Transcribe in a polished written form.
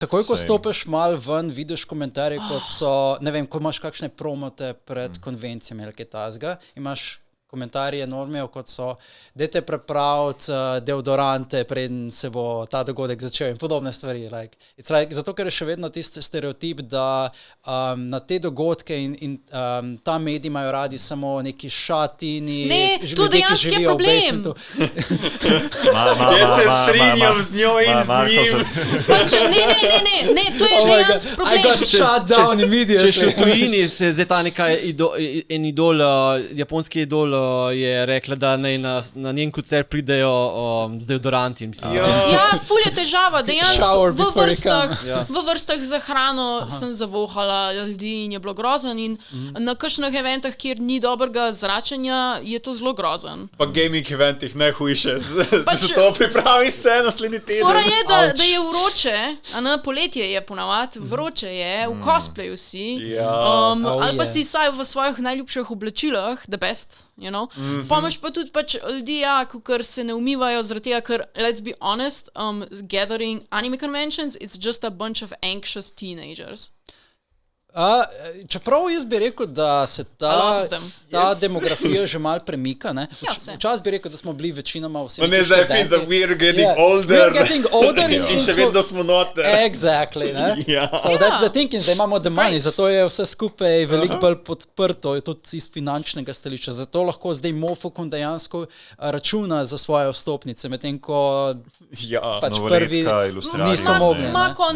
Takoj, ko stopiš mal ven, vidiš komentarje, kot so, ne vem, ko imaš kakšne promote pred konvencijami ali kaj tasga, imaš komentarje enormijo, kot so, dajte prepraviti deodorante, preden se bo ta dogodek začel in podobne stvari. Zato, ker je še vedno tisti stereotip, da na te dogodke in ta mediji imajo radi samo neki šatini, to dejansko je problem. Jaz se strinjam z njo in z njim. Ne, to je dejansko problem. I got shut down immediately. Če še v tujini se zdaj ta neka en idol, japonski idol je rekla, da naj na njen koncert pridejo z deodoranti. Ja, ful je težava, dejansko v vrstah za hrano sem zavohala ljudi in je bilo grozen in na kakšnih eventah, kjer ni dobrega zračenja, je to zelo grozen. Pa gaming eventih najhujše, zato pripravi se naslednji teden. Fora je, da je vroče, poletje je ponavad, vroče je, v cosplayu si, ali pa si saj v svojih najljubših oblačilah, the best. Pa imaš pa tudi ljudi, kakor se ne umivajo zaradi tega, ker, let's be honest, gathering anime conventions, it's just a bunch of anxious teenagers. Čeprav jaz bi rekel, da se ta demografija že malo premika, ne? Včasih bi rekel, da smo bili večinoma vsi neki zdaj študenti. Da we're getting older in še vedno smo noter. Exactly, ne? So that's the thing, zdaj imamo the money, zato je vse skupaj veliko bolj podprto, tudi iz finančnega stališča, zato lahko zdaj Mofokon dejansko računa za svoje vstopnice, medtem ko pač prvi niso mogli. Makon